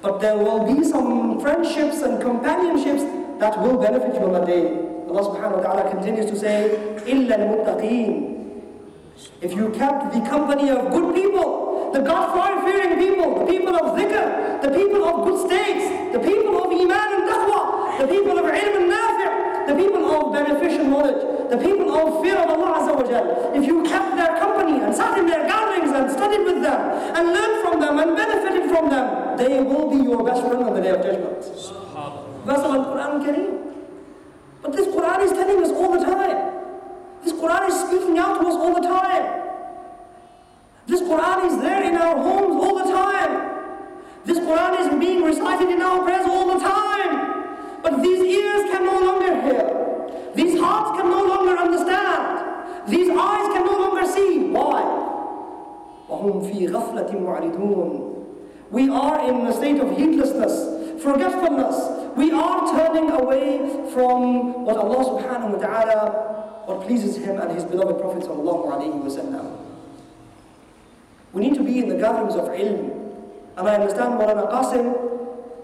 But there will be some friendships and companionships that will benefit you on that day. Allah subhanahu wa ta'ala continues to say, إِلَّا الْمُتَّقِينَ. If you kept the company of good people, the God-fearing people, the people of dhikr, the people of good states, the people of iman and taqwa, the people of ilm and nafi', the people of beneficial knowledge, the people of fear of Allah Azza wa Jal, if you kept their company and sat in their gatherings and studied with them and learned from them and benefited from them, they will be your best friend on the Day of Judgment. Verse of Al-Quran Kareem. But this Quran is telling us all the time. This Quran is speaking out to us all the time. This Quran is there in our homes all the time. This Quran is being recited in our prayers all the time. But these ears can no longer hear. These hearts can no longer understand. These eyes can no longer see. Why? وَهُمْ فِي غَفْلَةٍ مُعْرِضُونَ. We are in a state of heedlessness, forgetfulness. We are turning away from what Allah subhanahu wa ta'ala, what pleases Him and His beloved Prophet sallallahu alayhi wa sallam. We need to be in the gatherings of ilm. And I understand Maulana Qasim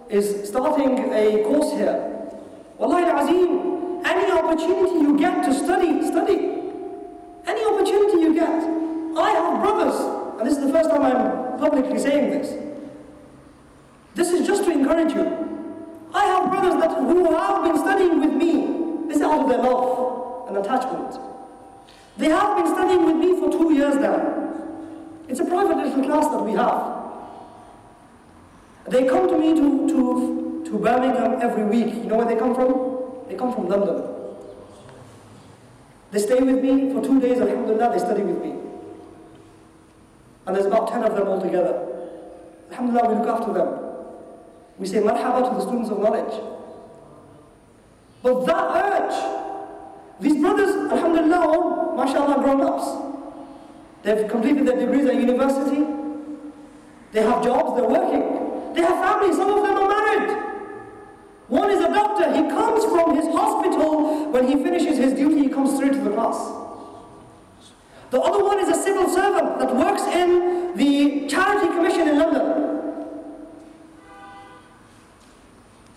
is starting a course here. Wallahi al-azim, any opportunity you get to study, study. Any opportunity you get. I have brothers, and this is the first time I'm publicly saying this. This is just to encourage you. I have brothers who have been studying with me. This is out of their love and attachment. They have been studying with me for 2 years now. It's a private little class that we have. They come to me to Birmingham every week. You know where they come from? They come from London. They stay with me for 2 days, alhamdulillah, they study with me. And there's about 10 of them altogether. Alhamdulillah, we look after them. We say marhaba to the students of knowledge. But that urge, these brothers, alhamdulillah, all, mashallah, grown-ups. They've completed their degrees at university. They have jobs, they're working. They have families, some of them are married. One is a doctor, he comes from his hospital. When he finishes his duty, he comes straight to the class. The other one is a civil servant that works in the Charity Commission in London.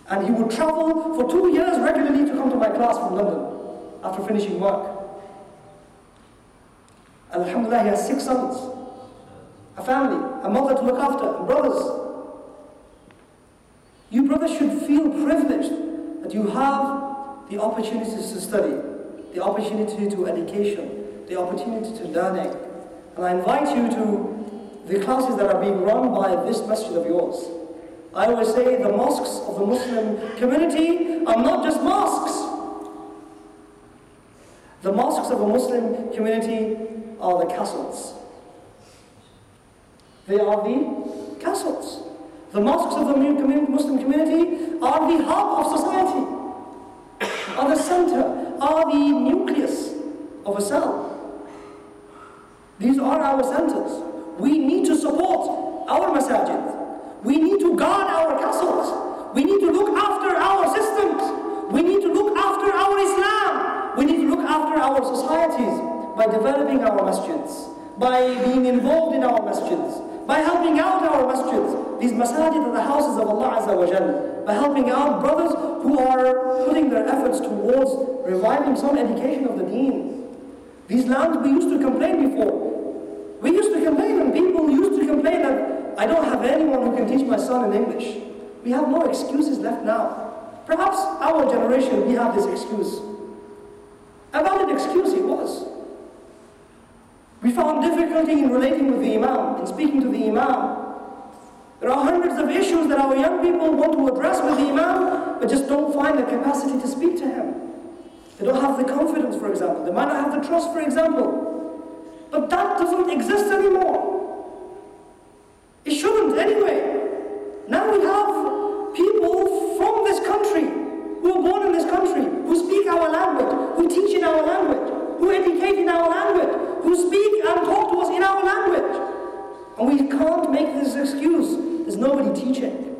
And he would travel for 2 years regularly to come to my class from London after finishing work. And alhamdulillah, he has 6 sons, a family, a mother to look after, and brothers. You brothers should feel privileged that you have the opportunities to study, the opportunity to education, the opportunity to learning. And I invite you to the classes that are being run by this masjid of yours. I always say the mosques of the Muslim community are not just mosques. The mosques of the Muslim community are the castles. They are the castles. The mosques of the Muslim community are the hub of society, are the center, are the nucleus of a cell. These are our centers. We need to support our masajid. We need to guard our castles. We need to look after our systems. We need to look after our Islam. We need to look after our societies by developing our masjids, by being involved in our masjids, by helping out our masjids. These masajid are the houses of Allah Azza wa Jal. By helping out brothers who are putting their efforts towards reviving some education of the deen. These lands, we used to complain before. We used to complain, and people used to complain that I don't have anyone who can teach my son in English. We have no excuses left now. Perhaps our generation, we have this excuse. A valid excuse it was. We found difficulty in relating with the Imam, in speaking to the Imam. There are hundreds of issues that our young people want to address with the Imam, but just don't find the capacity to speak to him. They don't have the confidence, for example. They might not have the trust, for example. But that doesn't exist anymore. It shouldn't anyway. Now we have people from this country, who are born in this country, who speak our language, who teach in our language, who educate in our language, who speak and talk to us in our language. And we can't make this excuse. There's nobody teaching.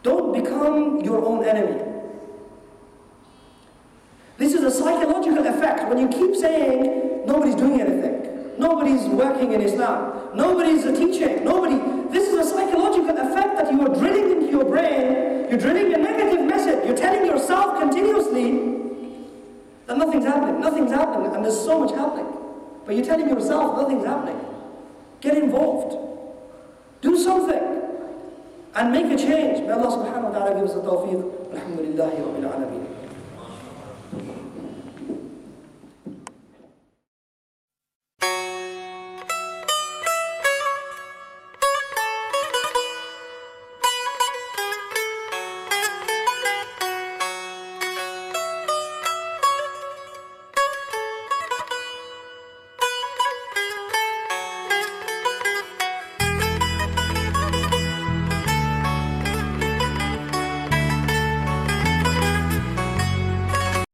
Don't become your own enemy. This is a psychological effect. When you keep saying, nobody's doing anything, nobody's working in Islam, nobody's teaching, nobody. This is there's so much happening. But you're telling yourself nothing's happening. Get involved. Do something. And make a change. May Allah subhanahu wa ta'ala give us the tawfiq. Alhamdulillahi Rabbil Alameen.